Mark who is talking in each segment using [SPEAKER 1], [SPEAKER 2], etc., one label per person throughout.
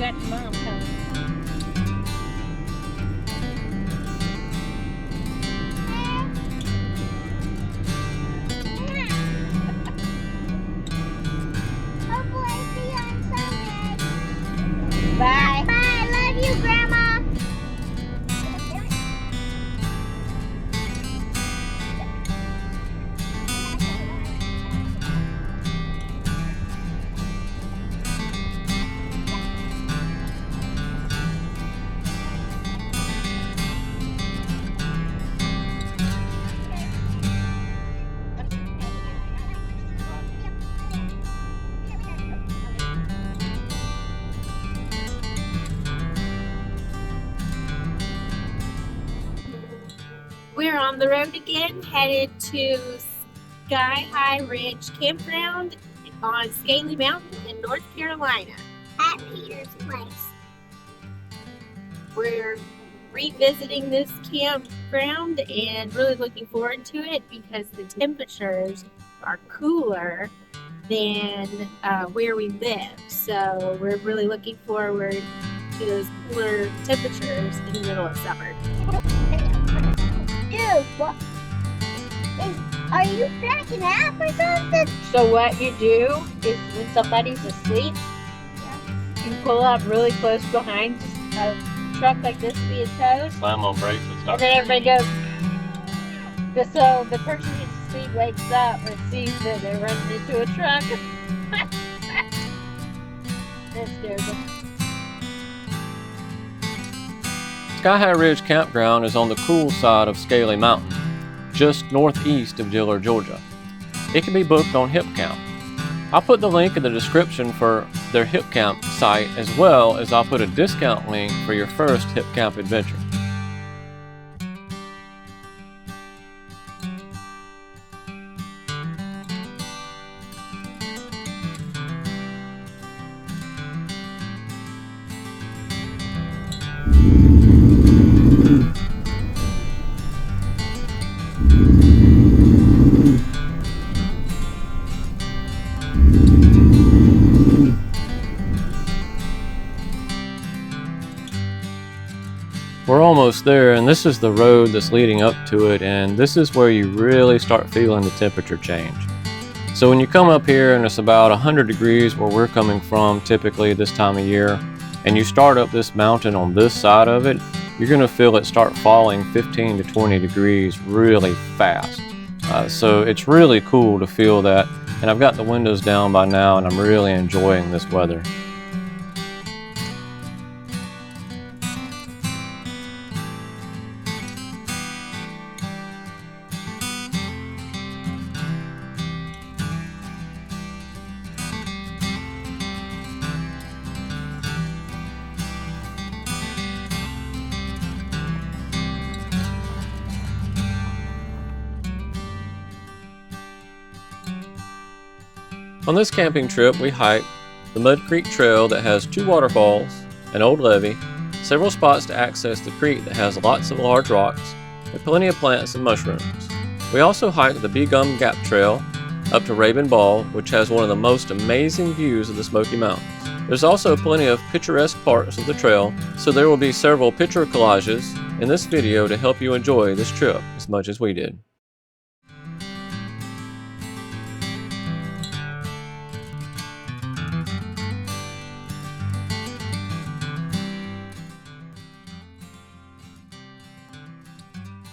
[SPEAKER 1] got your mom coming.
[SPEAKER 2] Hopefully see you on Sunday.
[SPEAKER 1] Bye.
[SPEAKER 2] Bye. Love you, Grandma.
[SPEAKER 3] We're on the road again, headed to Sky High Ridge Campground on Scaley Mountain in North Carolina.
[SPEAKER 2] At Peter's place.
[SPEAKER 3] We're revisiting this campground and really looking forward to it because the temperatures are cooler than where we live. So we're really looking forward to those cooler temperatures in the middle of summer.
[SPEAKER 2] Dude, what? Are you cracking up or something?
[SPEAKER 1] So what you do is when somebody's asleep, you pull up really close behind a truck like this being towed,
[SPEAKER 4] Slam on brakes and
[SPEAKER 1] and
[SPEAKER 4] start.
[SPEAKER 1] then everybody goes. Just so the person who's asleep wakes up and sees that they're running into a truck. That scares them.
[SPEAKER 4] Sky High Ridge Campground is on the cool side of Scaley Mountain, just northeast of Dillard, Georgia. It can be booked on Hipcamp. I'll put the link in the description for their Hipcamp site, as well as I'll put a discount link for your first Hipcamp adventure. We're almost there, and this is the road that's leading up to it, and this is where you really start feeling the temperature change. So when you come up here and it's about 100 degrees where we're coming from typically this time of year, and you start up this mountain on this side of it, you're going to feel it start falling 15 to 20 degrees really fast. So it's really cool to feel that, and I've got the windows down by now and I'm really enjoying this weather. On this camping trip, we hiked the Mud Creek Trail that has 2 waterfalls, an old levee, several spots to access the creek that has lots of large rocks, and plenty of plants and mushrooms. We also hiked the Beegum Gap Trail up to Rabun Bald, which has one of the most amazing views of the Smoky Mountains. There's also plenty of picturesque parts of the trail, so there will be several picture collages in this video to help you enjoy this trip as much as we did.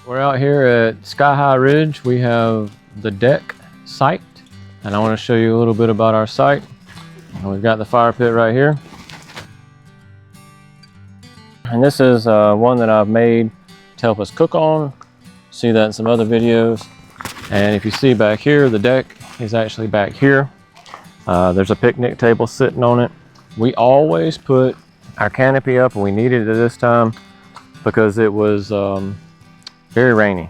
[SPEAKER 4] We're out here at Sky High Ridge. We have the deck site, and I want to show you a little bit about our site. And we've got the fire pit right here. And this is one that I've made to help us cook on. See that in some other videos. And if you see back here, the deck is actually back here. There's a picnic table sitting on it. We always put our canopy up, and we needed it this time because it was very rainy.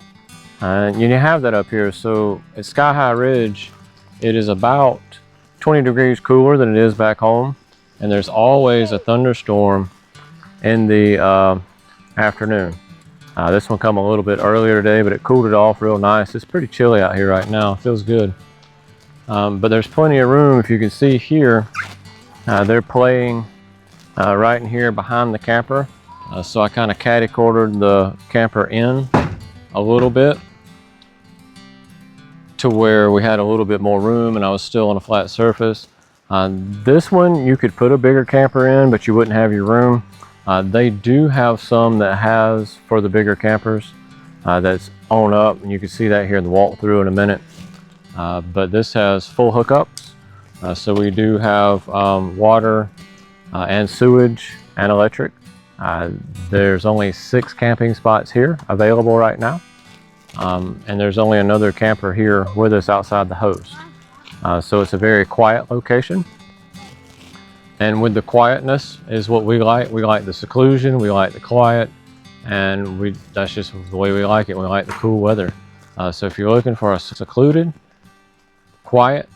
[SPEAKER 4] And you have that up here. So at Sky High Ridge, it is about 20 degrees cooler than it is back home. And there's always a thunderstorm in the afternoon. This one come a little bit earlier today, but it cooled it off real nice. It's pretty chilly out here right now. It feels good. But there's plenty of room. If you can see here, they're playing right in here behind the camper. So I kind of catty-cornered the camper in a little bit to where we had a little bit more room and I was still on a flat surface. This one you could put a bigger camper in, but you wouldn't have your room. They do have some that has for the bigger campers that's on up, and you can see that here in the walkthrough in a minute. But this has full hookups. So we do have water and sewage and electric. There's only 6 camping spots here available right now. And there's only another camper here with us outside the host. So it's a very quiet location. And with the quietness is what we like. We like the seclusion, we like the quiet, and that's just the way we like it. We like the cool weather. So if you're looking for a secluded, quiet,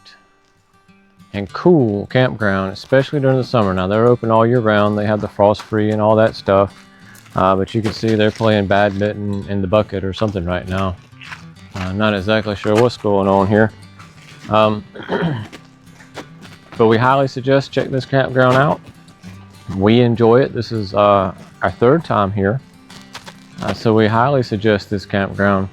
[SPEAKER 4] and cool campground, especially during the summer. Now they're open all year round. They have the frost free and all that stuff. But you can see they're playing badminton in the bucket or something right now. Not exactly sure what's going on here. But we highly suggest check this campground out. We enjoy it. This is our 3rd time here. So we highly suggest this campground.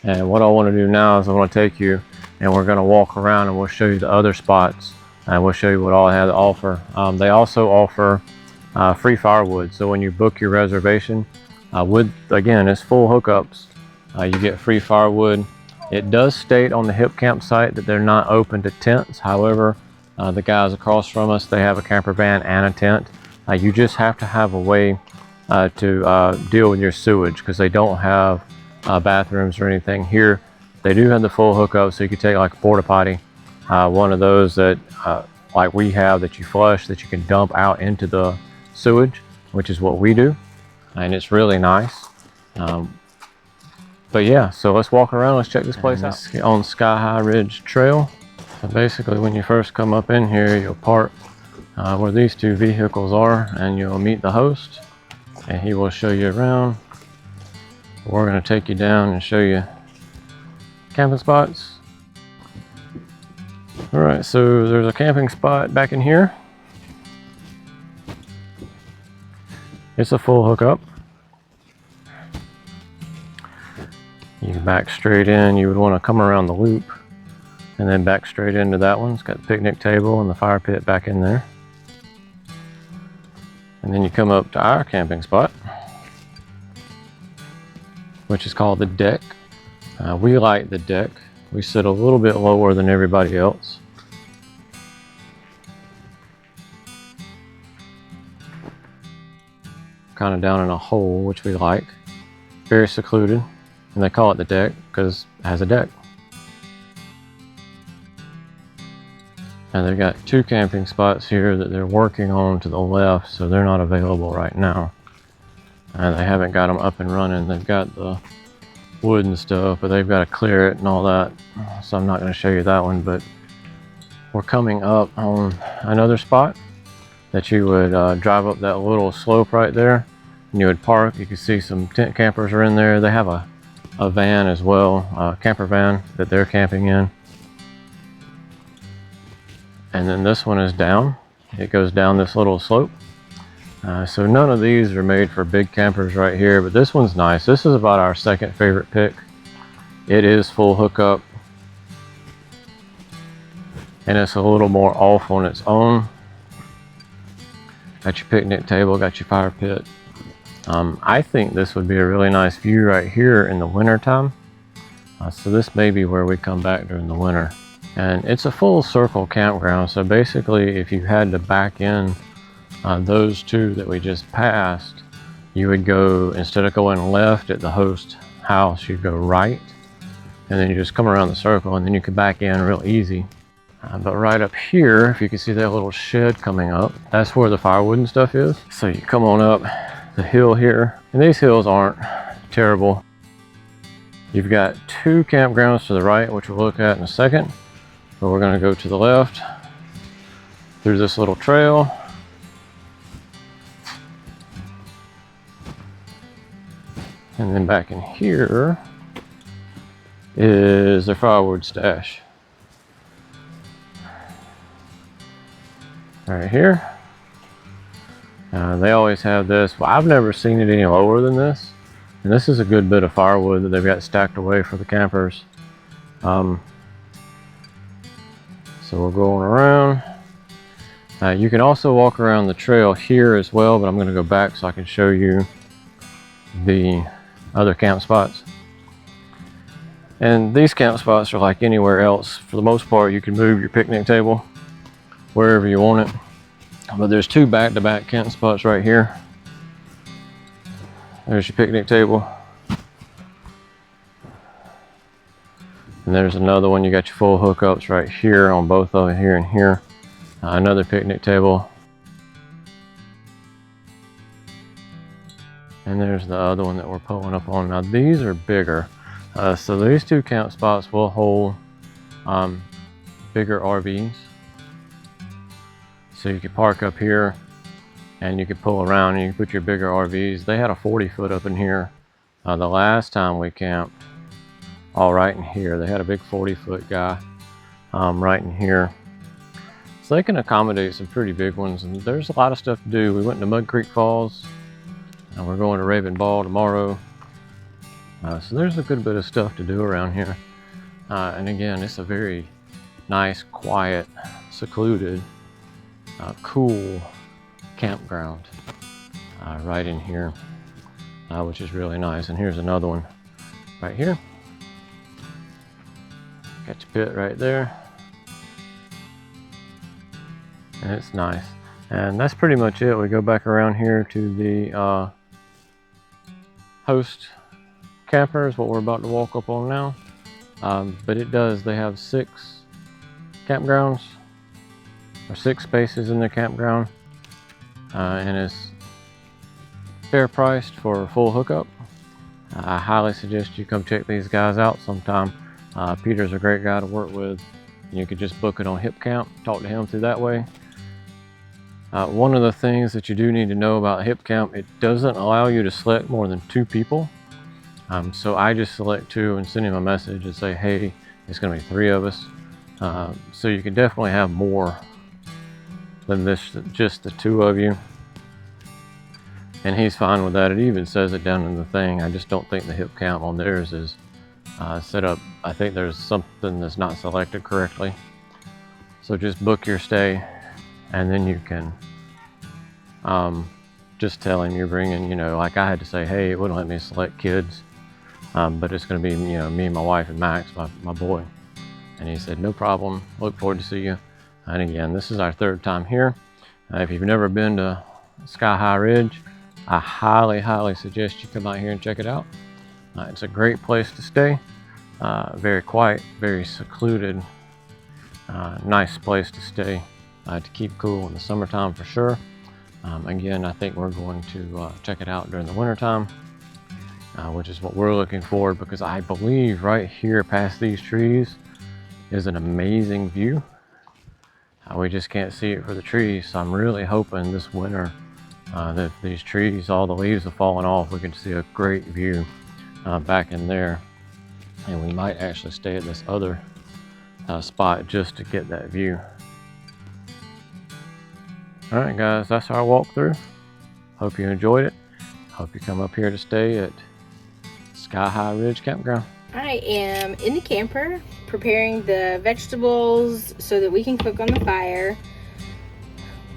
[SPEAKER 4] And what I want to do now is I want to take you and we're going to walk around and we'll show you the other spots and we'll show you what all they have to offer. They also offer free firewood. So when you book your reservation, again, it's full hookups. You get free firewood. It does state on the Hipcamp site that they're not open to tents. However, the guys across from us, they have a camper van and a tent. You just have to have a way to deal with your sewage because they don't have bathrooms or anything here. They do have the full hookup, so you could take like a porta potty, one of those that like we have that you flush that you can dump out into the sewage, which is what we do, and it's really nice. But yeah, so let's walk around, let's check this place out. On Sky High Ridge Trail. So basically when you first come up in here, you'll park where these 2 vehicles are and you'll meet the host and he will show you around. We're going to take you down and show you camping spots. All right, so there's a camping spot back in here. It's a full hookup. You back straight in. You would want to come around the loop and then back straight into that one. It's got the picnic table and the fire pit back in there. And then you come up to our camping spot, which is called the deck. We like the deck. We sit a little bit lower than everybody else. Kind of down in a hole, which we like. Very secluded. And they call it the deck because it has a deck. And they've got 2 camping spots here that they're working on to the left, so they're not available right now. And they haven't got them up and running. They've got the wood and stuff, but they've got to clear it and all that. So I'm not going to show you that one, but we're coming up on another spot that you would drive up that little slope right there and you would park. You can see some tent campers are in there. They have a van as well, a camper van that they're camping in. And then this one is down. It goes down this little slope. So none of these are made for big campers right here, but this one's nice. This is about our 2nd favorite pick. It is full hookup. And it's a little more off on its own. Got your picnic table, got your fire pit. I think this would be a really nice view right here in the winter time. So this may be where we come back during the winter. And it's a full circle campground. So basically if you had to back in those 2 that we just passed, you would go, instead of going left at the host house, you'd go right. And then you just come around the circle and then you can back in real easy. But right up here, if you can see that little shed coming up, that's where the firewood and stuff is. So you come on up the hill here, and these hills aren't terrible. You've got 2 campgrounds to the right, which we'll look at in a second. But we're going to go to the left through this little trail. And then back in here is their firewood stash. Right here. They always have this. Well, I've never seen it any lower than this. And this is a good bit of firewood that they've got stacked away for the campers. So we're going around. You can also walk around the trail here as well, but I'm going to go back so I can show you the other camp spots. And these camp spots are like anywhere else. For the most part, you can move your picnic table wherever you want it. But there's two back-to-back camp spots right here. There's your picnic table. And there's another one. You got your full hookups right here on both of them, here and here. Another picnic table. And there's the other one that we're pulling up on. Now these are bigger. So these two camp spots will hold bigger RVs. So you could park up here and you could pull around and you can put your bigger RVs. They had a 40-foot up in here the last time we camped. All right in here. They had a big 40-foot guy right in here. So they can accommodate some pretty big ones, and there's a lot of stuff to do. We went to Mud Creek Falls and we're going to Rabun Bald tomorrow. So there's a good bit of stuff to do around here. And again, it's a very nice, quiet, secluded, cool campground right in here, which is really nice. And here's another one right here. Got your pit right there. And it's nice. And that's pretty much it. We go back around here to the host campers, what we're about to walk up on now. But they have 6 campgrounds, or 6 spaces in their campground. And it's fair priced for a full hookup. I highly suggest you come check these guys out sometime. Peter's a great guy to work with. You could just book it on Hipcamp, talk to him through that way. One of the things that you do need to know about Hipcamp, it doesn't allow you to select more than 2 people. So I just select 2 and send him a message and say, hey, it's going to be 3 of us. So you can definitely have more than just the 2 of you. And he's fine with that. It even says it down in the thing. I just don't think the Hipcamp on theirs is set up. I think there's something that's not selected correctly. So just book your stay, and then you can just tell him you're bringing, like I had to say, hey, it wouldn't let me select kids, but it's going to be, me and my wife and Max, my boy. And he said, no problem. Look forward to see you. And again, this is our 3rd time here. If you've never been to Sky High Ridge, I highly, highly suggest you come out here and check it out. It's a great place to stay. Very quiet, very secluded, nice place to stay to keep cool in the summertime for sure. Again, I think we're going to check it out during the wintertime, which is what we're looking for, because I believe right here past these trees is an amazing view. We just can't see it for the trees, so I'm really hoping this winter that these trees, all the leaves have fallen off, we can see a great view back in there. And we might actually stay at this other spot just to get that view. All right, guys, that's our walkthrough. Hope you enjoyed it. Hope you come up here to stay at Sky High Ridge Campground.
[SPEAKER 3] I am in the camper preparing the vegetables so that we can cook on the fire.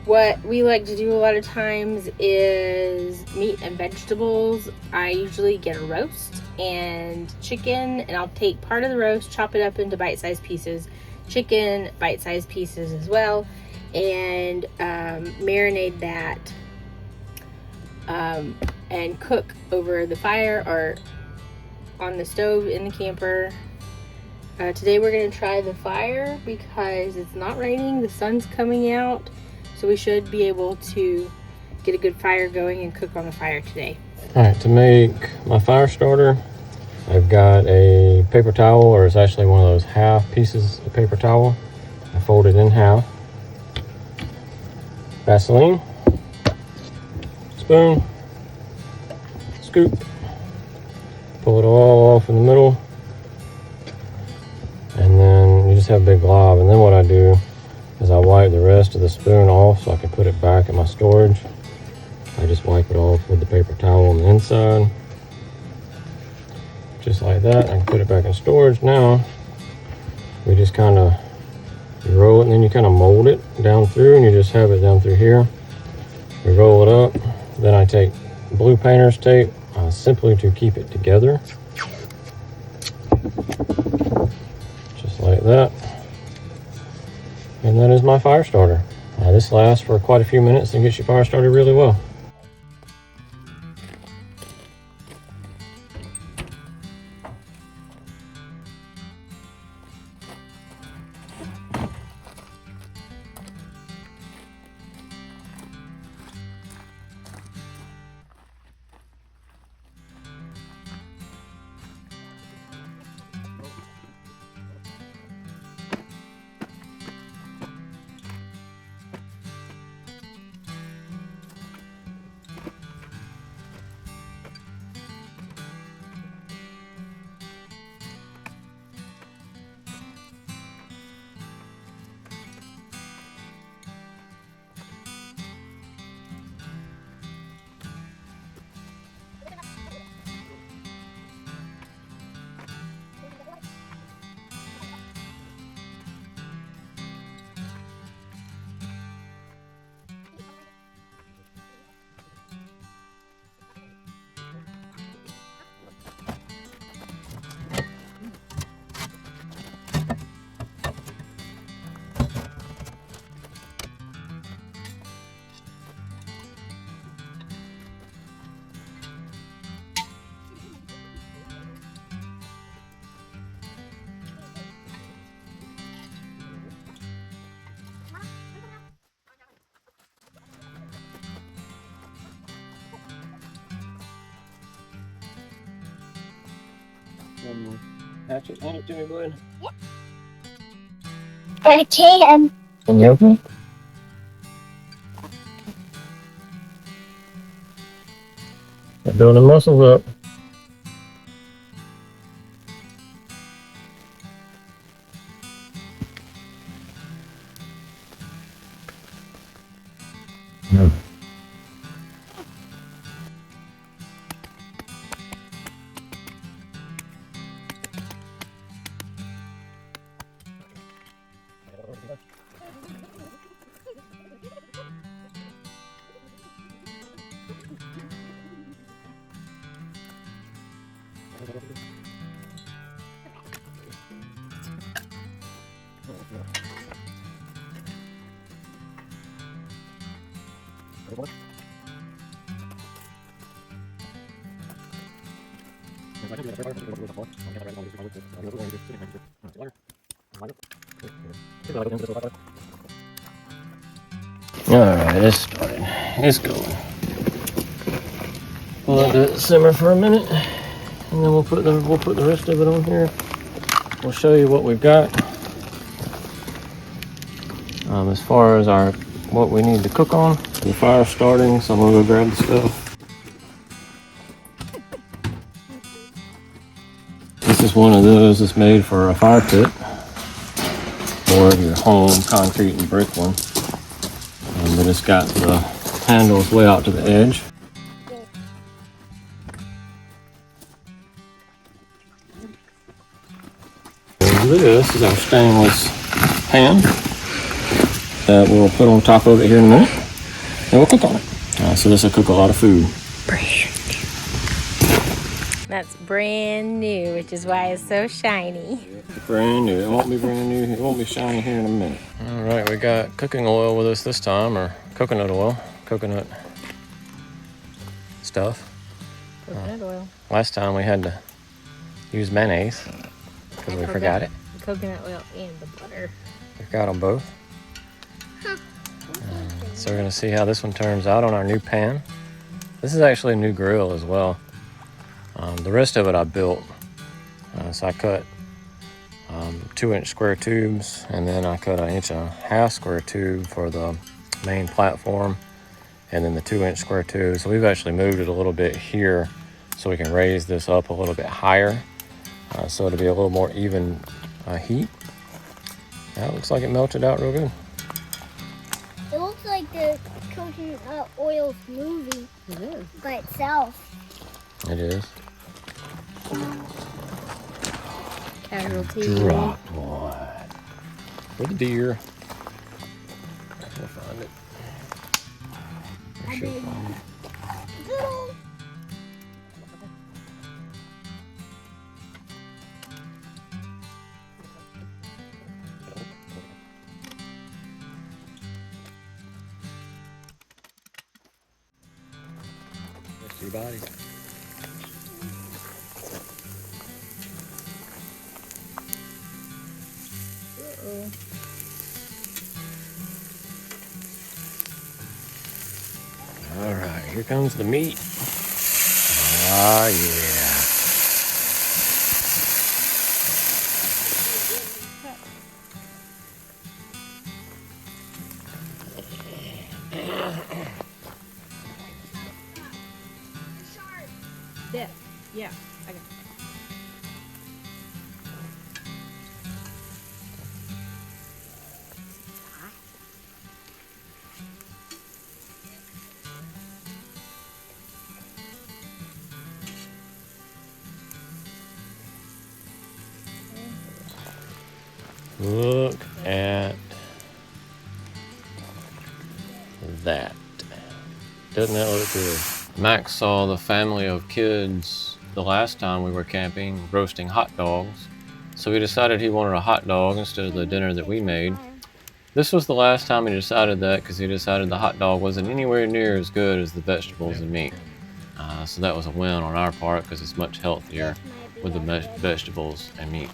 [SPEAKER 3] What we like to do a lot of times is meat and vegetables. I usually get a roast and chicken, and I'll take part of the roast, chop it up into bite-sized pieces, chicken, bite-sized pieces as well, and marinate that and cook over the fire or on the stove in the camper. Today we're going to try the fire because it's not raining, the sun's coming out, so we should be able to get a good fire going and cook on the fire today.
[SPEAKER 4] All right, to make my fire starter, I've got a paper towel, or it's actually one of those half pieces of paper towel. I fold it in half. Vaseline, spoon, scoop, pull it all off in the middle, and then you just have a big glob. And then what I do is I wipe the rest of the spoon off so I can put it back in my storage. I just wipe it off with the paper towel on the inside. Just like that. I can put it back in storage now. We just kind of roll it and then you kind of mold it down through and you just have it down through here. We roll it up. Then I take blue painter's tape simply to keep it together. Just like that. And that is my fire starter. This lasts for quite a few minutes and gets your fire started really well. Hatchet on it to me, bud.
[SPEAKER 2] I can.
[SPEAKER 4] Can you open it? They're building muscles up. Alright, it's started. It's going. We'll let it simmer for a minute, and then we'll put the rest of it on here. We'll show you what we've got. As far as what we need to cook on. The fire's starting, so I'm gonna go grab the stuff. This is one of those that's made for a fire pit, or your home concrete and brick one. But it's got the handles way out to the edge. And this is our stainless pan that we'll put on top of it here in a minute, and we'll cook on it. So this will cook a lot of food.
[SPEAKER 3] That's brand new, which is why it's so shiny.
[SPEAKER 4] Brand new. It won't be brand new. It won't be shiny here in a minute. All right, we got cooking oil with us this time, or coconut oil, coconut stuff.
[SPEAKER 3] Coconut oil.
[SPEAKER 4] Last time we had to use mayonnaise because we forgot it.
[SPEAKER 3] Coconut oil and the butter.
[SPEAKER 4] We got them both. So we're gonna see how this one turns out on our new pan. This is actually a new grill as well. The rest of it I built. So I cut 2-inch square tubes, and then I cut 1.5 inch square tube for the main platform, and then the 2-inch square tube. So we've actually moved it a little bit here so we can raise this up a little bit higher, so it'll be a little more even heat. That looks like it melted out real good.
[SPEAKER 2] It looks like the Trojan Oil's movie
[SPEAKER 3] It is.
[SPEAKER 2] by itself.
[SPEAKER 4] It is.
[SPEAKER 3] Casualty.
[SPEAKER 4] Dropped one. Where's the deer? I'll find it. I should find it.
[SPEAKER 2] Little.
[SPEAKER 4] That's your body.
[SPEAKER 3] Uh-oh.
[SPEAKER 4] All right, here comes the meat. Ah, yeah.
[SPEAKER 3] This. Yeah. I got it.
[SPEAKER 4] Look at that. Doesn't that look good? Max saw the family of kids the last time we were camping roasting hot dogs, so he decided he wanted a hot dog instead of the dinner that we made. This was the last time he decided that because he decided the hot dog wasn't anywhere near as good as the vegetables and meat. So that was a win on our part because it's much healthier with the vegetables and meat.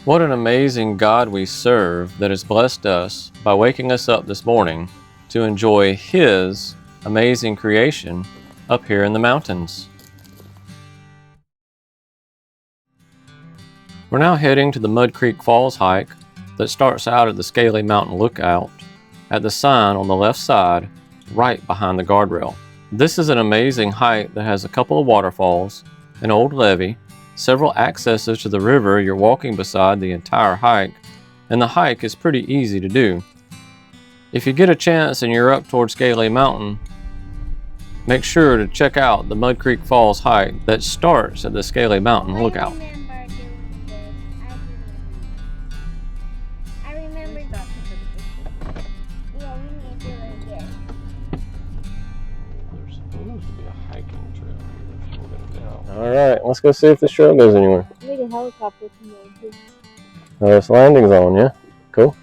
[SPEAKER 4] What an amazing God we serve that has blessed us by waking us up this morning to enjoy His amazing creation up here in the mountains. We're now heading to the Mud Creek Falls hike that starts out at the Scaley Mountain Lookout at the sign on the left side right behind the guardrail. This is an amazing hike that has a couple of waterfalls, an old levee, several accesses to the river you're walking beside the entire hike, and the hike is pretty easy to do. If you get a chance and you're up towards Scaley Mountain, make sure to check out the Mud Creek Falls hike that starts at the Scaley Mountain Lookout.
[SPEAKER 2] I remember that. Yeah, we need to do it again.
[SPEAKER 4] There's supposed to be a hiking trail here. All right, let's go see if this trail goes anywhere.
[SPEAKER 1] Maybe a helicopter can go too.
[SPEAKER 4] Oh, this landing's on, yeah? Cool.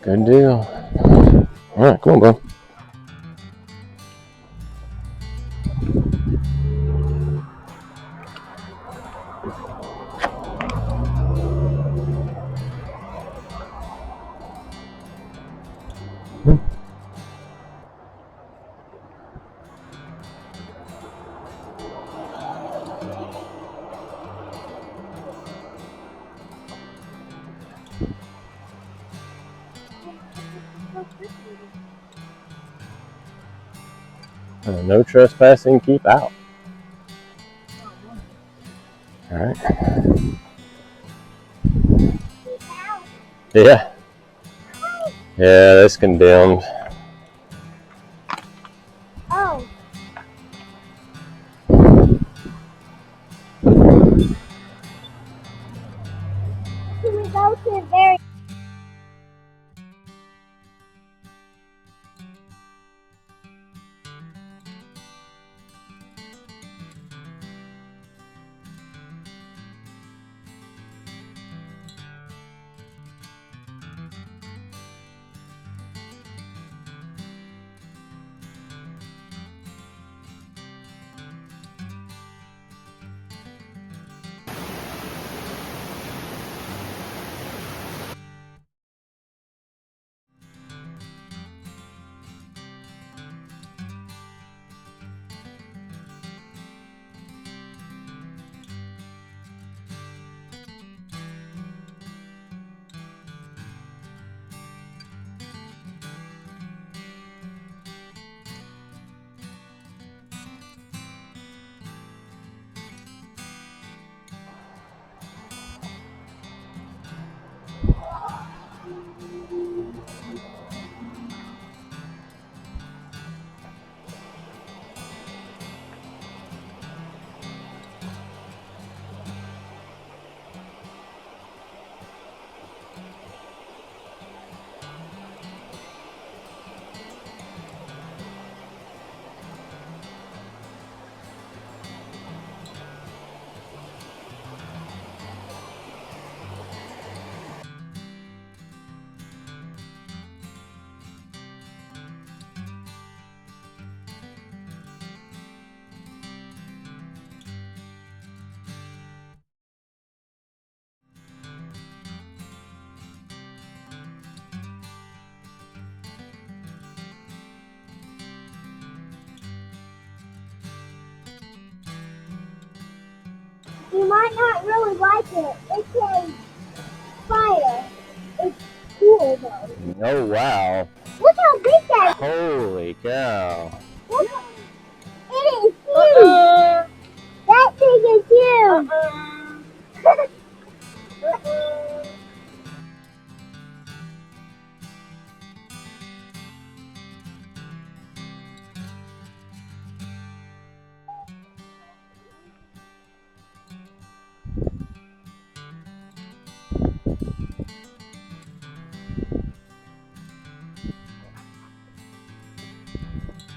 [SPEAKER 4] Good deal. All right, come on, bro. No trespassing, keep out. All right. Yeah. Yeah, that's condemned.
[SPEAKER 2] Oh. Can we go to the very You might not really like it. It's a fire. It's cool though.
[SPEAKER 4] Oh wow.
[SPEAKER 2] Look how big that is.
[SPEAKER 4] Holy cow.
[SPEAKER 2] Look. It is huge. That thing is huge.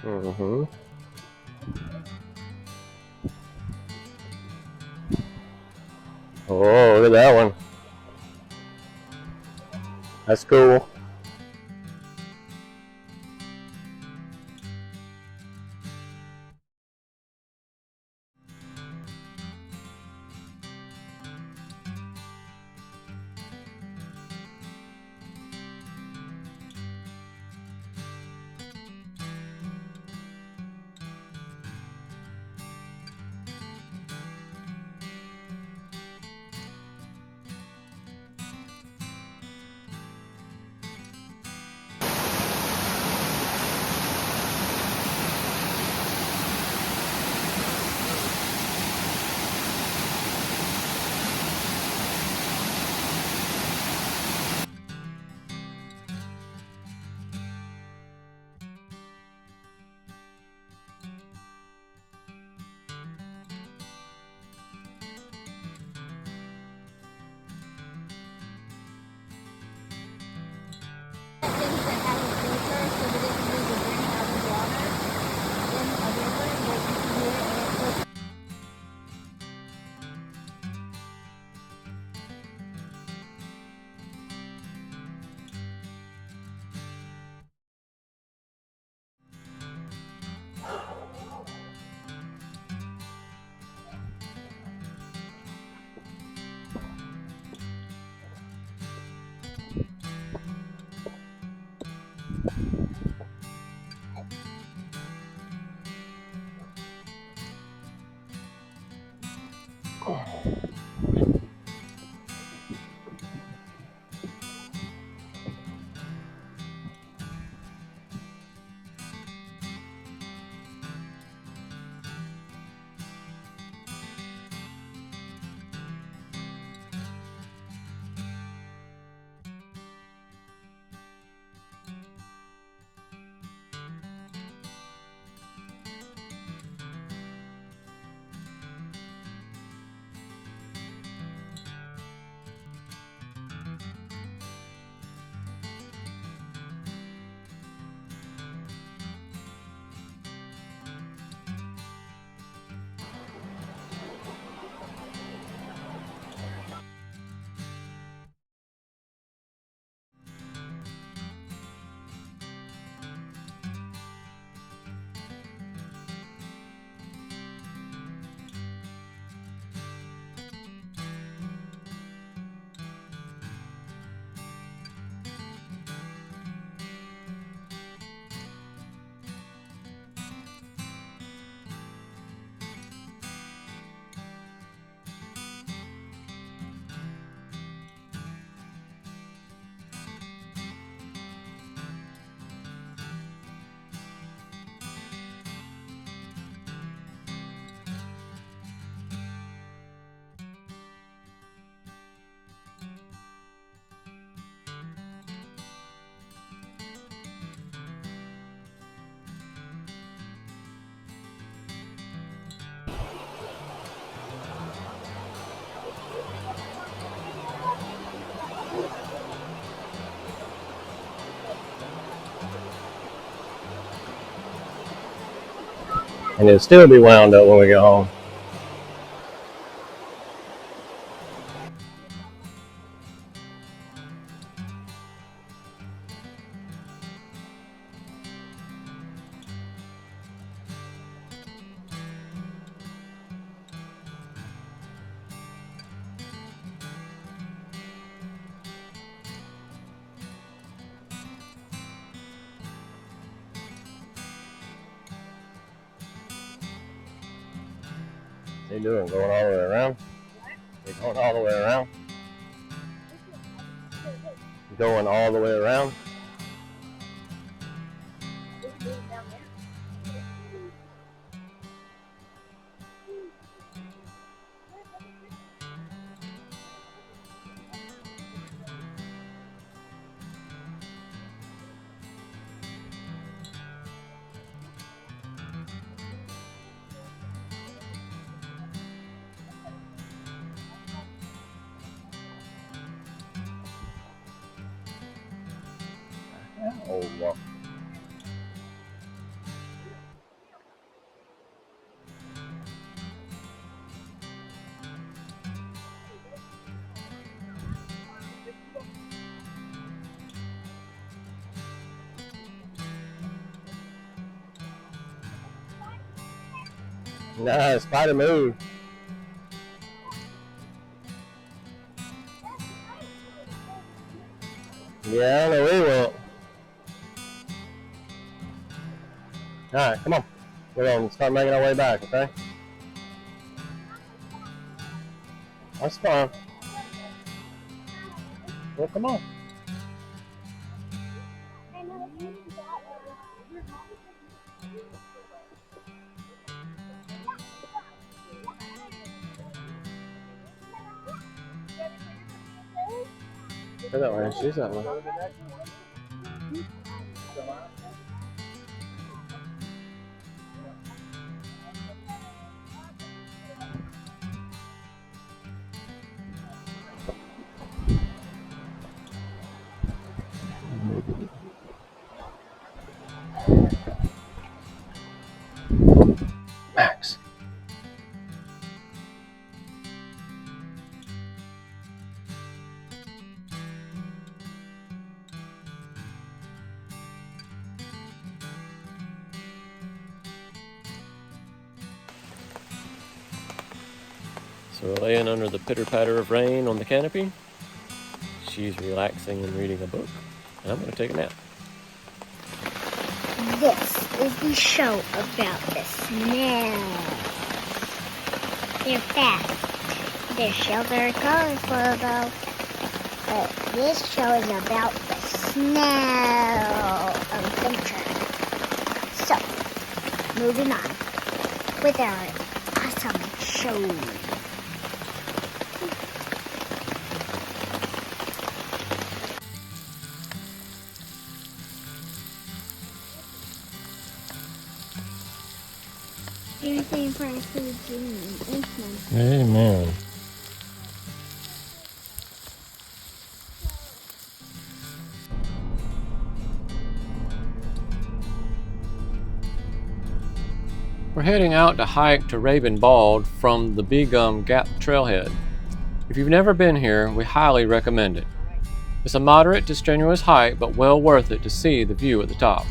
[SPEAKER 4] Mm-hmm. Oh, look at that one. That's cool. And it'll still be wound up when we get home. What are you doing? Going all the way around? You're going all the way around? Going all the way around? Oh, wow. Nice, spider move. Yeah, I know we won't. Alright, come on. We're going to start making our way back, okay? That's fine. Well, come on. Go that way. She's that way. Max. So we're laying under the pitter-patter of rain on the canopy. She's relaxing and reading a book, and I'm going to take a nap.
[SPEAKER 2] This is the show about the snail. In fact, there's shows that are colorful though. But this show is about the snail adventure. So, moving on with our awesome show. Everything for our food,
[SPEAKER 4] Amen. We're heading out to hike to Rabun Bald from the Beegum Gap trailhead. If you've never been here, we highly recommend it. It's a moderate to strenuous hike, but well worth it to see the view at the top.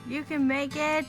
[SPEAKER 1] You can make it.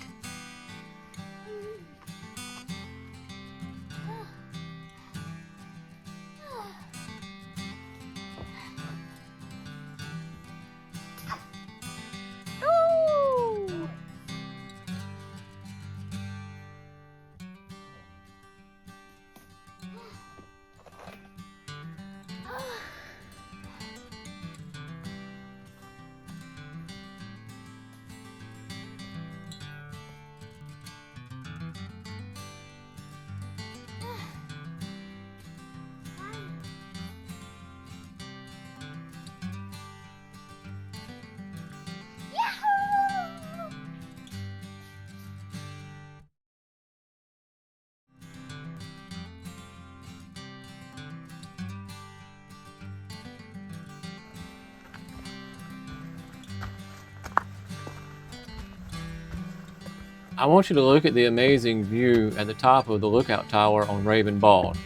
[SPEAKER 4] I want you to look at the amazing view at the top of the lookout tower on Rabun Bald.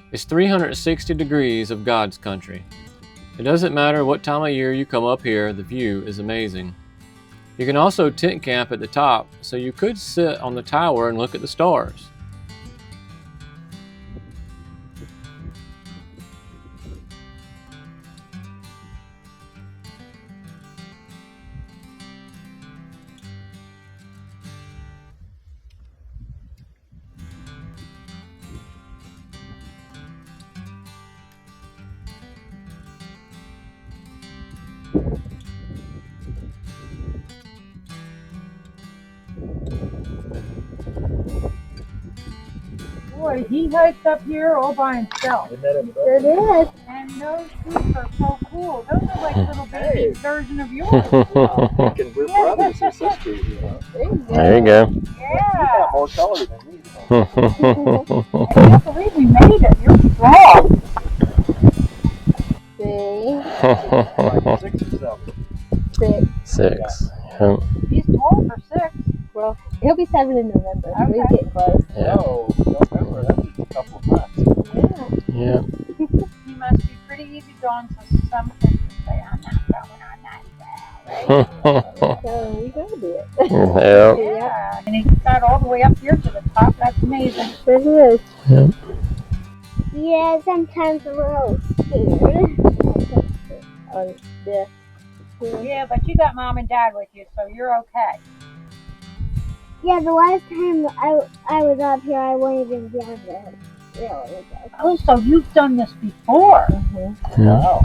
[SPEAKER 4] It's 360 degrees of God's country. It doesn't matter what time of year you come up here, the view is amazing. You can also tent camp at the top, so you could sit on the tower and look at the stars.
[SPEAKER 1] Boy, he hikes up here all by himself.
[SPEAKER 2] It is.
[SPEAKER 1] And those boots are so cool. Those are like little baby version of yours.
[SPEAKER 5] We're brothers and sisters, you know.
[SPEAKER 4] There you go.
[SPEAKER 5] You
[SPEAKER 1] Yeah.
[SPEAKER 5] got more color than me.
[SPEAKER 1] I can't believe we made it. You're strong.
[SPEAKER 2] See?
[SPEAKER 5] Like 6 or 7.
[SPEAKER 2] 6.
[SPEAKER 4] 6. Yep.
[SPEAKER 1] He's tall for 6.
[SPEAKER 2] Well, he'll be 7 in November. So he's
[SPEAKER 1] Okay.
[SPEAKER 2] getting close.
[SPEAKER 4] Yeah.
[SPEAKER 5] Oh, November, that's just a couple of months.
[SPEAKER 2] Yeah.
[SPEAKER 4] Yep.
[SPEAKER 1] He must be pretty easy going, so some kids would say, I'm not going on that trail, right?
[SPEAKER 2] So we gotta do it.
[SPEAKER 4] Yep.
[SPEAKER 1] Yeah. And he got all the way up here to the top. That's amazing.
[SPEAKER 2] It is.
[SPEAKER 4] Yep.
[SPEAKER 2] Yeah, sometimes a little scared. On this.
[SPEAKER 1] Yeah, but you got mom and dad with you, so you're okay.
[SPEAKER 2] Yeah, the last time I was up here, I wouldn't even down there. Really.
[SPEAKER 1] Oh, so you've done this before.
[SPEAKER 2] Mm-hmm.
[SPEAKER 4] Yeah.
[SPEAKER 1] Wow.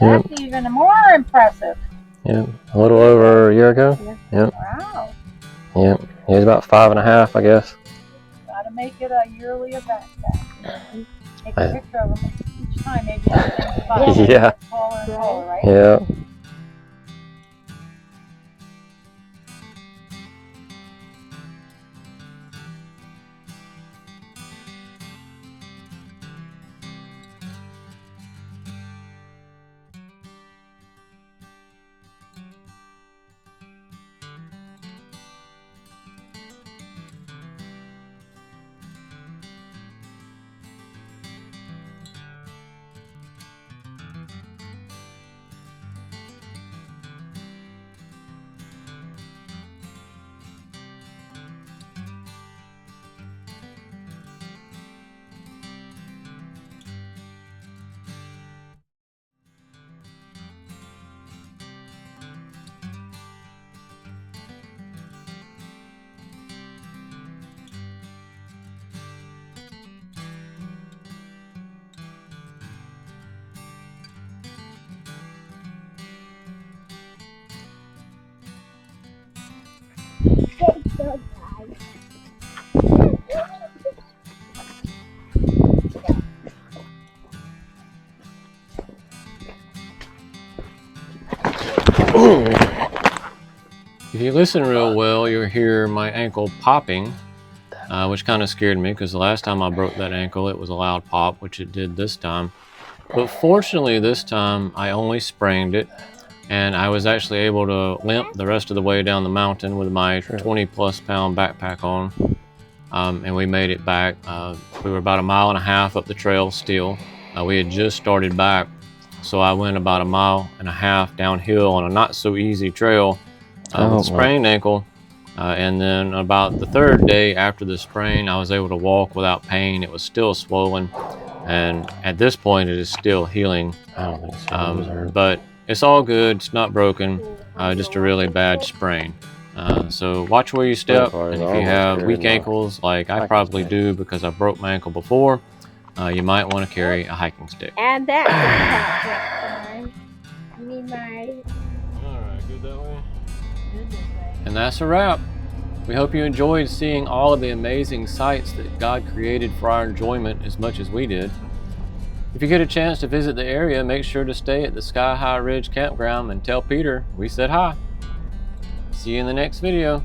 [SPEAKER 4] Yep.
[SPEAKER 1] That's even more impressive.
[SPEAKER 4] Yep. A little over a year ago.
[SPEAKER 1] Wow.
[SPEAKER 4] Yep. He was about 5.5, I guess.
[SPEAKER 1] Gotta make it a yearly event then. Take a
[SPEAKER 4] I-
[SPEAKER 1] picture of them each time, maybe at the same spot.
[SPEAKER 4] Yeah.
[SPEAKER 1] Taller and taller, right?
[SPEAKER 4] Yep.
[SPEAKER 2] Take the guys.
[SPEAKER 4] If you listen real well, you'll hear my ankle popping. which kind of scared me because the last time I broke that ankle, it was a loud pop, which it did this time. But fortunately, this time I only sprained it, and I was actually able to limp the rest of the way down the mountain with my 20+ pound backpack on. And we made it back. We were about 1.5 miles up the trail still. We had just started back, so I went about 1.5 miles downhill on a not so easy trail with a sprained ankle. And then about the 3rd day after the sprain, I was able to walk without pain. It was still swollen, and at this point it is still healing. But it's all good, it's not broken, just a really bad sprain. So watch where you step, and if you have weak ankles like I probably do because I broke my ankle before, you might want to carry a hiking stick.
[SPEAKER 1] And that's I need my...
[SPEAKER 4] Alright, good that way? And that's a wrap. We hope you enjoyed seeing all of the amazing sights that God created for our enjoyment as much as we did. If you get a chance to visit the area, make sure to stay at the Sky High Ridge Campground and tell Peter we said hi. See you in the next video.